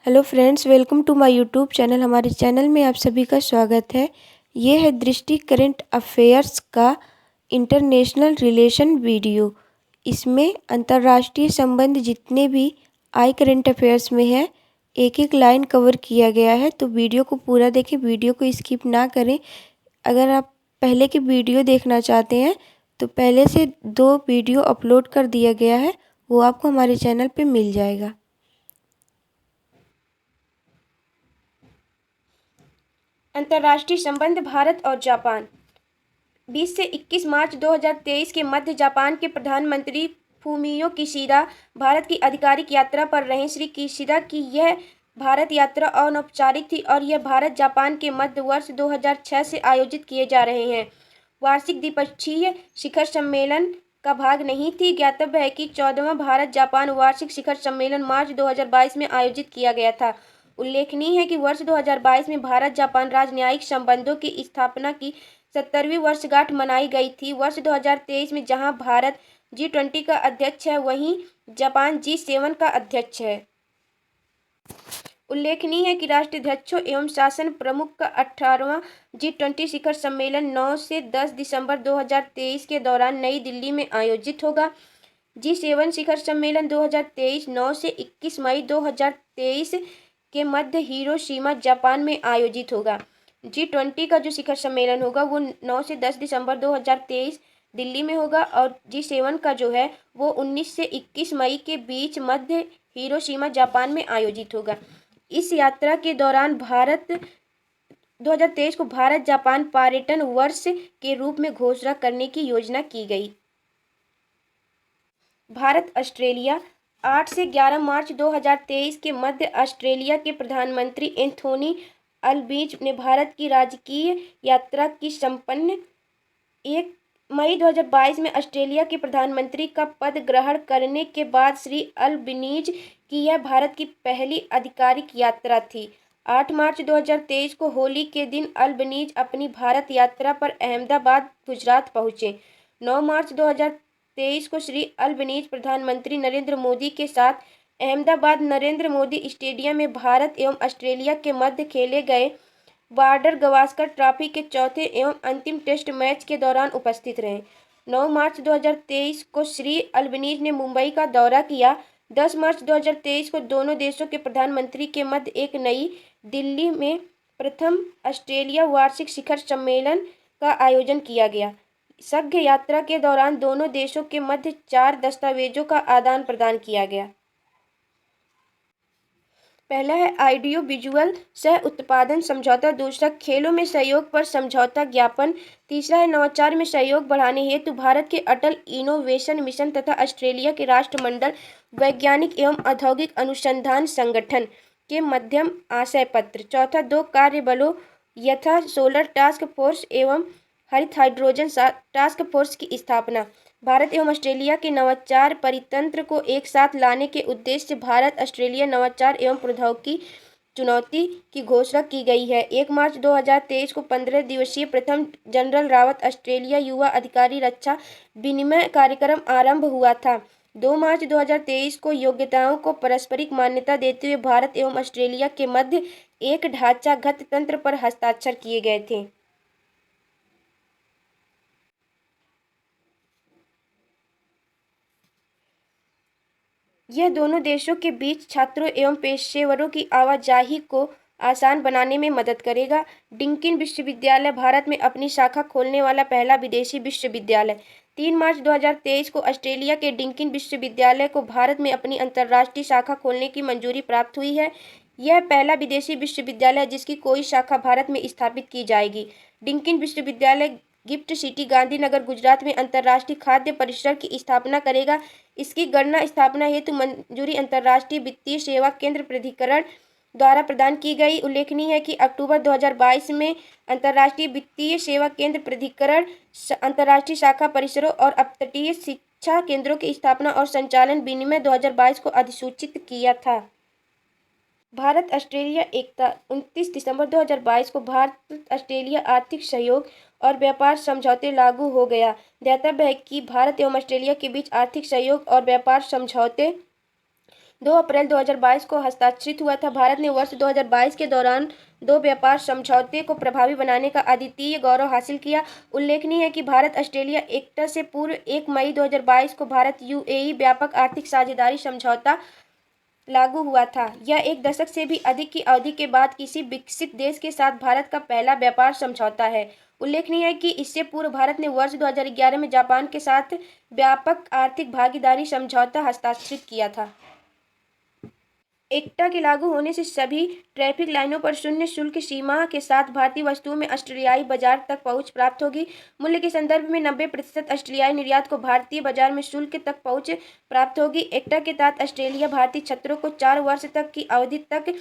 Hello friends, welcome to my YouTube channel. हमारे channel में आप सभी का स्वागत है। ये है दृष्टि करंट अफेयर्स का इंटरनेशनल रिलेशन वीडियो। इसमें अंतर्राष्ट्रीय संबंध जितने भी आई करंट अफेयर्स में है, एक एक लाइन कवर किया गया है। तो वीडियो को पूरा देखें, वीडियो को स्किप ना करें। अगर आप पहले की वीडियो देखना चाहते हैं तो पहले से 2 वीडियो अपलोड कर दिया गया है, वो आपको हमारे चैनल पे मिल जाएगा। अंतर्राष्ट्रीय संबंध भारत और जापान। 20 से 21 मार्च 2023 के मध्य जापान के प्रधानमंत्री फूमियो किशिदा भारत की आधिकारिक यात्रा पर रहे। श्री किशिदा की यह भारत यात्रा अनौपचारिक थी और यह भारत जापान के मध्य वर्ष 2006 से आयोजित किए जा रहे हैं वार्षिक द्विपक्षीय शिखर सम्मेलन का भाग नहीं थी। ज्ञातव्य है कि 14वां भारत जापान वार्षिक शिखर सम्मेलन मार्च 2022 में आयोजित किया गया था। उल्लेखनीय है कि वर्ष 2022 में भारत जापान राजनयिक संबंधों की स्थापना की 70वीं वर्षगांठ मनाई गई थी। वर्ष 2023 में जहां भारत G20 का अध्यक्ष है, वहीं जापान G7 का अध्यक्ष है। उल्लेखनीय है कि राष्ट्राध्यक्षों एवं शासन प्रमुख का 18वां G20 शिखर सम्मेलन 9 से 10 दिसंबर 2023 के दौरान नई दिल्ली में आयोजित होगा। G7 शिखर सम्मेलन 2023 9 से 21 मई 2023 के मध्य हिरोशिमा जापान में आयोजित होगा। G20 का जो शिखर सम्मेलन होगा वो 9 से 10 दिसंबर 2023 दिल्ली में होगा और G7 का जो है वो 19 से 21 मई के बीच मध्य हिरोशिमा जापान में आयोजित होगा। इस यात्रा के दौरान 2023 को भारत जापान पर्यटन वर्ष के रूप में घोषणा करने की योजना की गई। भारत ऑस्ट्रेलिया। 8 से 11 मार्च 2023 के मध्य ऑस्ट्रेलिया के प्रधानमंत्री एंथोनी अल्बनीज़ ने भारत की राजकीय यात्रा की संपन्न 1 मई 2022 में ऑस्ट्रेलिया के प्रधानमंत्री का पद ग्रहण करने के बाद श्री अल्बनीज़ की यह भारत की पहली आधिकारिक यात्रा थी। 8 मार्च 2023 को होली के दिन अल्बनीज़ अपनी भारत यात्रा पर अहमदाबाद, गुजरात पहुंचे। 9 मार्च 2023 को श्री अल्बनीज़ प्रधानमंत्री नरेंद्र मोदी के साथ अहमदाबाद नरेंद्र मोदी स्टेडियम में भारत एवं ऑस्ट्रेलिया के मध्य खेले गए बॉर्डर गावस्कर ट्रॉफी के चौथे एवं अंतिम टेस्ट मैच के दौरान उपस्थित रहे। 9 मार्च 2023 को श्री अल्बनीज़ ने मुंबई का दौरा किया। 10 मार्च 2023 को दोनों देशों के प्रधानमंत्री के मध्य एक नई दिल्ली में प्रथम ऑस्ट्रेलिया वार्षिक शिखर सम्मेलन का आयोजन किया गया। संघ यात्रा के दौरान दोनों देशों के मध्य 4 दस्तावेजों का आदान प्रदान किया गया। पहला है ऑडियो विजुअल सह उत्पादन समझौता, दूसरा खेलों में सहयोग पर समझौता ज्ञापन, तीसरा है नवाचार में सहयोग बढ़ाने हेतु भारत के अटल इनोवेशन मिशन तथा ऑस्ट्रेलिया के राष्ट्रमंडल वैज्ञानिक एवं औद्योगिक अनुसंधान संगठन के मध्यम आशय पत्र, चौथा 2 कार्यबलों यथा सोलर टास्क फोर्स एवं हरित हाइड्रोजन टास्क फोर्स की स्थापना। भारत एवं ऑस्ट्रेलिया के नवाचार परितंत्र को एक साथ लाने के उद्देश्य से भारत ऑस्ट्रेलिया नवाचार एवं प्रौद्योगिकी चुनौती की घोषणा की गई है। 1 मार्च 2023 को 15 दिवसीय प्रथम जनरल रावत ऑस्ट्रेलिया युवा अधिकारी रक्षा विनिमय कार्यक्रम आरंभ हुआ था। 2 मार्च 2023 को योग्यताओं को पारस्परिक मान्यता देते हुए भारत एवं ऑस्ट्रेलिया के मध्य एक ढांचागत तंत्र पर हस्ताक्षर किए गए थे। यह दोनों देशों के बीच छात्रों एवं पेशेवरों की आवाजाही को आसान बनाने में मदद करेगा। डिंकिन विश्वविद्यालय भारत में अपनी शाखा खोलने वाला पहला विदेशी विश्वविद्यालय। 3 मार्च 2023 को ऑस्ट्रेलिया के डिंकिन विश्वविद्यालय को भारत में अपनी अंतर्राष्ट्रीय शाखा खोलने की मंजूरी प्राप्त हुई है। यह पहला विदेशी विश्वविद्यालय है जिसकी कोई शाखा भारत में स्थापित की जाएगी। डिंकिन विश्वविद्यालय गिफ्ट सिटी, गांधीनगर, गुजरात में अंतर्राष्ट्रीय खाद्य परिसर की स्थापना करेगा। इसकी गणना स्थापना हेतु मंजूरी अंतर्राष्ट्रीय वित्तीय सेवा केंद्र प्राधिकरण द्वारा प्रदान की गई। उल्लेखनीय है कि अक्टूबर 2022 में अंतर्राष्ट्रीय वित्तीय सेवा केंद्र प्राधिकरण अंतर्राष्ट्रीय शाखा परिसरों और अपतटीय शिक्षा केंद्रों की स्थापना और संचालन विनियम 2022 को अधिसूचित किया था। भारत ऑस्ट्रेलिया एकता। 29 दिसंबर 2022 को भारत ऑस्ट्रेलिया आर्थिक सहयोग और व्यापार समझौते लागू हो गया। ध्यातव्य है कि भारत एवं ऑस्ट्रेलिया के बीच आर्थिक सहयोग और व्यापार समझौते 2 अप्रैल 2022 को हस्ताक्षरित हुआ था। भारत ने वर्ष 2022 के दौरान 2 व्यापार समझौते को प्रभावी बनाने का अद्वितीय गौरव हासिल किया। उल्लेखनीय है कि भारत ऑस्ट्रेलिया एक्टा से पूर्व 1 मई 2022 को भारत यूएई व्यापक आर्थिक साझेदारी समझौता लागू हुआ था। यह एक दशक से भी अधिक की अवधि के बाद किसी विकसित देश के साथ भारत का पहला व्यापार समझौता है। उल्लेखनीय है कि इससे पूर्व भारत ने वर्ष 2011 में जापान के साथ व्यापक आर्थिक भागीदारी समझौता हस्ताक्षरित किया था। एक्टा के लागू होने से सभी ट्रैफिक लाइनों पर शून्य शुल्क सीमा के साथ भारतीय वस्तुओं में ऑस्ट्रेलियाई बाजार तक पहुंच प्राप्त होगी। मूल्य के संदर्भ में 90% ऑस्ट्रेलियाई निर्यात को भारतीय बाजार में शुल्क तक पहुंच प्राप्त होगी। एक्टा के तहत ऑस्ट्रेलिया भारतीय छात्रों को 4 वर्ष तक की अवधि तक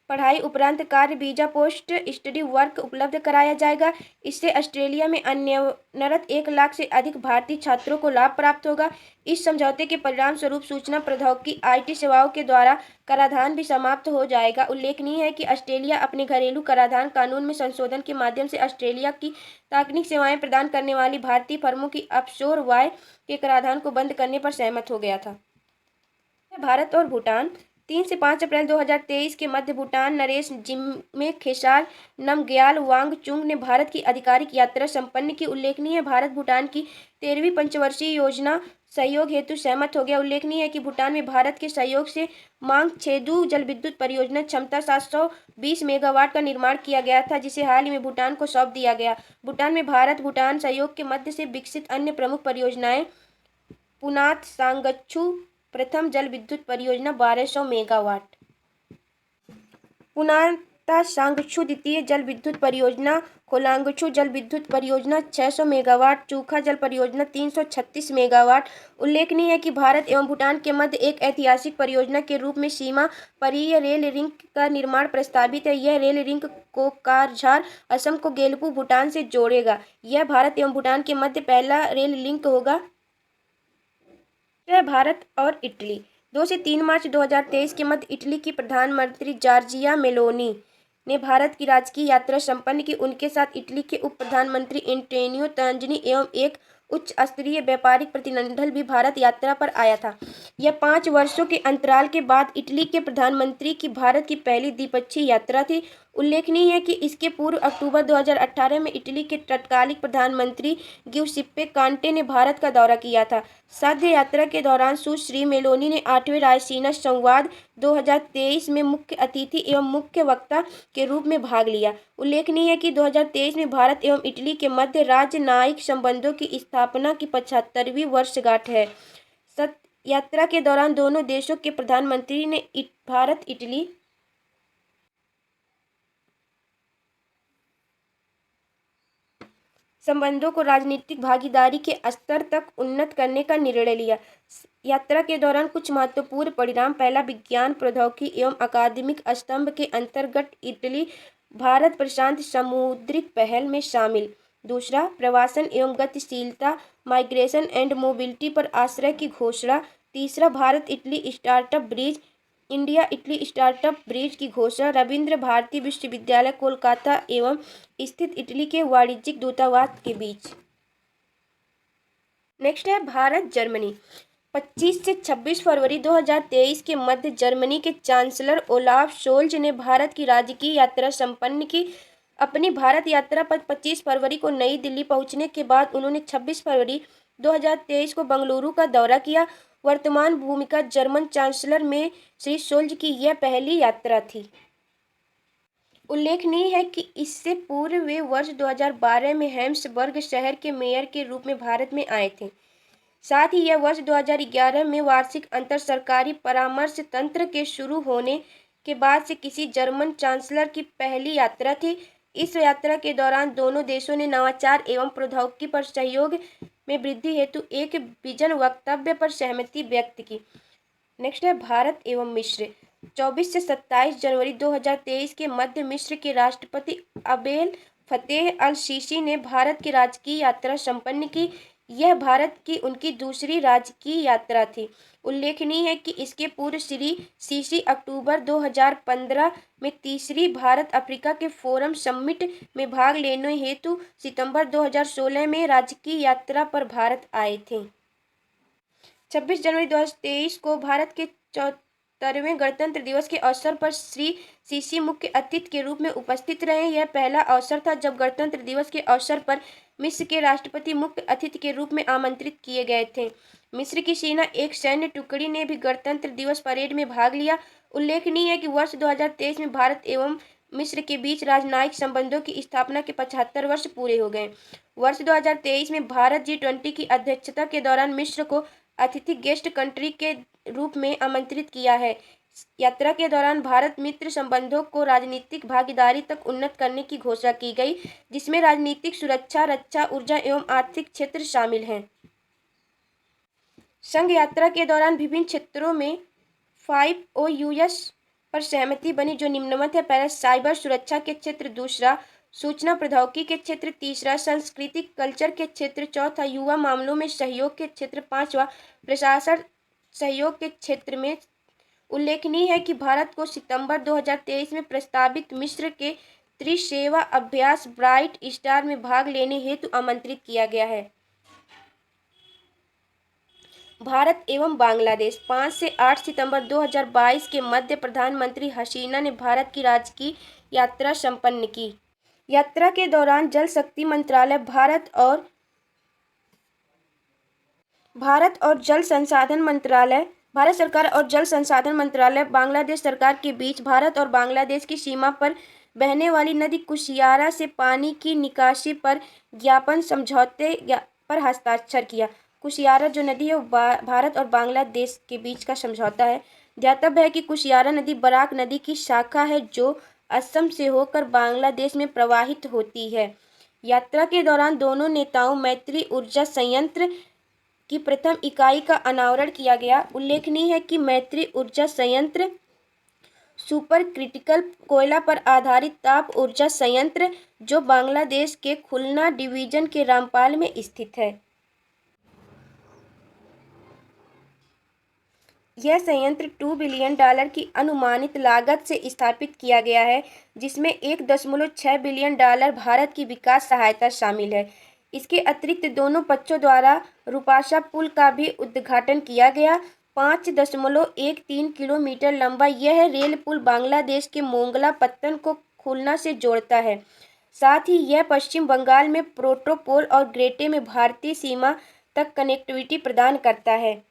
पढ़ाई उपरांत कार्य वीजा पोस्ट स्टडी वर्क उपलब्ध कराया जाएगा। इससे ऑस्ट्रेलिया में अन्यनरत 1 लाख से अधिक भारतीय छात्रों को लाभ प्राप्त होगा। इस समझौते के परिणाम स्वरूप सूचना प्रौद्योगिकी आईटी सेवाओं के द्वारा कराधान भी समाप्त हो जाएगा। उल्लेखनीय है कि ऑस्ट्रेलिया अपने घरेलू कराधान कानून में संशोधन के माध्यम से ऑस्ट्रेलिया की तकनीकी सेवाएं प्रदान करने वाली भारतीय फर्मों की ऑफशोर वाय के कराधान को बंद करने पर सहमत हो गया था। भारत और भूटान 3 से 5 अप्रैल 2023 के मध्य भूटान नरेश जिम्मे खेसार नामग्याल वांगचुक ने भारत की आधिकारिक यात्रा संपन्न की। उल्लेखनीय है भारत भूटान की 13वीं पंचवर्षीय योजना सहयोग हेतु सहमत हो गया। उल्लेखनीय है कि भूटान में भारत के सहयोग से मांगछेदु जलविद्युत परियोजना क्षमता 720 मेगावाट का निर्माण किया गया था, जिसे हाल ही में भूटान को सौंप दिया गया। भूटान में भारत भूटान सहयोग के मध्य से विकसित अन्य प्रमुख परियोजनाएं पुनात सांगछू प्रथम जल विद्युत परियोजना 1200 मेगावाट, पुनाता सांगछू द्वितीय जल विद्युत परियोजना, खोलांगछू जल विद्युत परियोजना 600 मेगावाट, चूखा जल परियोजना 336 मेगावाट। उल्लेखनीय है कि भारत एवं भूटान के मध्य एक ऐतिहासिक परियोजना के रूप में सीमा परिय रेल लिंक का निर्माण प्रस्तावित है। यह रेल लिंक कोकराझार असम को गेलपू भूटान से जोड़ेगा। यह भारत एवं भूटान के मध्य पहला रेल लिंक होगा। भारत और इटली 2 से 3 मार्च 2023 के मध्य इटली की प्रधानमंत्री जॉर्जिया मेलोनी ने भारत की राजकीय यात्रा संपन्न की। उनके साथ इटली के उप प्रधानमंत्री एंटोनियो तांजनी एवं एक उच्च स्तरीय व्यापारिक प्रतिनिधिमंडल भी भारत यात्रा पर आया था। यह 5 वर्षों के अंतराल के बाद इटली के प्रधानमंत्री की भारत की पहली द्विपक्षीय यात्रा थी। उल्लेखनीय है कि इसके पूर्व अक्टूबर 2018 में इटली के तत्कालीन प्रधानमंत्री ग्युसेप्पे कांटे ने भारत का दौरा किया था। साध्य यात्रा के दौरान सुश्री मेलोनी ने 8वें रायसीना संवाद 2023 में मुख्य अतिथि एवं मुख्य वक्ता के रूप में भाग लिया। उल्लेखनीय है कि 2023 में भारत एवं इटली के मध्य राजनयिक संबंधों की स्थापना की 75वीं वर्षगांठ है। यात्रा के दौरान दोनों देशों के प्रधानमंत्री ने भारत इटली संबंधों को राजनीतिक भागीदारी के स्तर तक उन्नत करने का निर्णय लिया। यात्रा के दौरान कुछ महत्वपूर्ण परिणाम: पहला, विज्ञान प्रौद्योगिकी एवं अकादमिक स्तंभ के अंतर्गत इटली भारत प्रशांत समुद्रिक पहल में शामिल। दूसरा, प्रवासन एवं गतिशीलता माइग्रेशन एंड मोबिलिटी पर आश्रय की घोषणा। तीसरा, Bharat Italy startup bridge India Italy startup bridge की घोषणा। रविंद्र भारती विश्वविद्यालय कोलकाता एवं स्थित इटली के वाणिज्यिक दूतावास के बीच। नेक्स्ट है भारत जर्मनी 25 से 26 फरवरी 2023 के मध्य जर्मनी के चांसलर ओलाफ शोल्ज ने भारत की राजकीय यात्रा संपन्न की। अपनी भारत यात्रा पर 25 फरवरी को नई दिल्ली पहुंचने के बाद उन्होंने 26 फरवरी 2023 को बेंगलुरु का दौरा किया। वर्तमान भूमिका जर्मन चांसलर में श्री शोल्ज की यह पहली यात्रा थी। उल्लेखनीय है कि इससे पूर्व वे वर्ष 2012 में हैम्सबर्ग शहर के मेयर के रूप में भारत में आए थे। साथ ही यह वर्ष 2011 में वार्षिक अंतर सरकारी परामर्श तंत्र के शुरू होने के बाद से किसी जर्मन चांसलर की पहली यात्रा थी। इस यात्रा के दौरान दोनों देशों ने नवाचार एवं प्रौद्योगिकी पर सहयोग में वृद्धि हेतु एक विजन वक्तव्य पर सहमति व्यक्त की। नेक्स्ट है भारत एवं मिस्र 24 से 27 जनवरी 2023 के मध्य मिस्र के राष्ट्रपति अब्देल फतेह अल सीसी ने भारत की राजकीय यात्रा संपन्न की। यह भारत की उनकी दूसरी राजकीय यात्रा थी। उल्लेखनीय है कि इसके पूर्व श्री सीसी अक्टूबर 2015 में तीसरी भारत अफ्रीका के फोरम समिट में भाग लेने हेतु सितंबर 2016 में राजकीय यात्रा पर भारत आए थे। 26 जनवरी 2023 को भारत के 75वें गणतंत्र दिवस के अवसर पर श्री सीसी मुख्य अतिथि के रूप में उपस्थित रहे। यह पहला अवसर था जब गणतंत्र दिवस के अवसर पर मिस्र के राष्ट्रपति मुख्य अतिथि के रूप में आमंत्रित किए गए थे। मिस्र की सेना एक सैन्य टुकड़ी ने भी गणतंत्र दिवस परेड में भाग लिया। उल्लेखनीय है कि वर्ष 2023 में भारत एवं मिस्र के बीच राजनयिक संबंधों की स्थापना के 75 वर्ष पूरे हो गए। वर्ष 2023 में भारत G20 की अध्यक्षता के दौरान मिस्र को अतिथि गेस्ट कंट्री के रूप में आमंत्रित किया है। यात्रा के दौरान भारत मित्र संबंधों को राजनीतिक भागीदारी तक उन्नत करने की घोषणा की गई, जिसमें राजनीतिक, सुरक्षा, रक्षा, ऊर्जा एवं आर्थिक क्षेत्र शामिल हैं। संघ यात्रा के दौरान विभिन्न क्षेत्रों में 5 OUs पर सहमति बनी, जो निम्नवत है। पहला, साइबर सुरक्षा के क्षेत्र; दूसरा, सूचना प्रौद्योगिकी के क्षेत्र; तीसरा, सांस्कृतिक कल्चर के क्षेत्र; चौथा, युवा मामलों में सहयोग के क्षेत्र; पांचवा, प्रशासन सहयोग के क्षेत्र में। उल्लेखनीय है कि भारत को सितंबर 2023 में प्रस्तावित मिस्र के त्रिसेवा अभ्यास ब्राइट स्टार में भाग लेने हेतु आमंत्रित किया गया है। भारत एवं बांग्लादेश। 5 से 8 सितंबर 2022 के मध्य प्रधानमंत्री हसीना ने भारत की राजकीय यात्रा संपन्न की। यात्रा के दौरान जल शक्ति मंत्रालय, भारत सरकार और जल संसाधन मंत्रालय बांग्लादेश सरकार के बीच भारत और बांग्लादेश की सीमा पर बहने वाली नदी कुशियारा से पानी की निकासी पर ज्ञापन समझौते पर हस्ताक्षर किया। कुशियारा जो नदी है वो भारत और बांग्लादेश के बीच का समझौता है। ध्यातव्य है कि कुशियारा नदी बराक नदी की शाखा है जो असम से होकर बांग्लादेश में प्रवाहित होती है। यात्रा के दौरान दोनों नेताओं मैत्री ऊर्जा संयंत्र की प्रथम इकाई का अनावरण किया गया। उल्लेखनीय है कि मैत्री ऊर्जा संयंत्र सुपर क्रिटिकल कोयला पर आधारित ताप ऊर्जा संयंत्र जो बांग्लादेश के खुलना डिवीजन के रामपाल में स्थित है। यह संयंत्र $2 बिलियन की अनुमानित लागत से स्थापित किया गया है, जिसमें $1.6 बिलियन भारत की विकास सहायता शामिल है। इसके अतिरिक्त दोनों पक्षों द्वारा रूपासा पुल का भी उद्घाटन किया गया। 5.13 किलोमीटर लंबा यह रेल पुल बांग्लादेश के मोंगला पत्तन को खुलना से जोड़ता है। साथ ही यह पश्चिम बंगाल में प्रोटोपोल और ग्रेटे में भारतीय सीमा तक कनेक्टिविटी प्रदान करता है।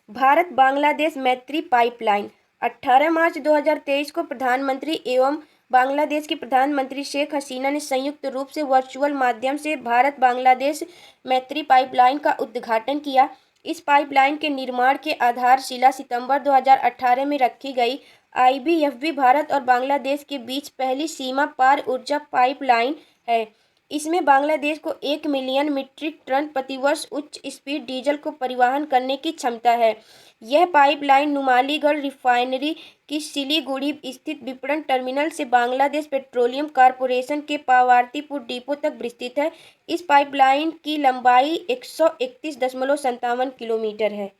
भारत बांग्लादेश मैत्री पाइपलाइन। 18 मार्च 2023 को प्रधानमंत्री एवं बांग्लादेश की प्रधानमंत्री शेख हसीना ने संयुक्त रूप से वर्चुअल माध्यम से भारत बांग्लादेश मैत्री पाइपलाइन का उद्घाटन किया। इस पाइपलाइन के निर्माण की आधारशिला सितंबर 2018 में रखी गई। IBFB भारत और बांग्लादेश के बीच पहली सीमा पार ऊर्जा पाइपलाइन है। इसमें बांग्लादेश को 1 मिलियन मीट्रिक टन प्रतिवर्ष उच्च स्पीड डीजल को परिवहन करने की क्षमता है। यह पाइपलाइन नुमालीगढ़ रिफाइनरी की सिलीगुड़ी स्थित विपणन टर्मिनल से बांग्लादेश पेट्रोलियम कॉरपोरेशन के पावारतीपुर डिपो तक विस्तृत है। इस पाइपलाइन की लंबाई 131.57 किलोमीटर है।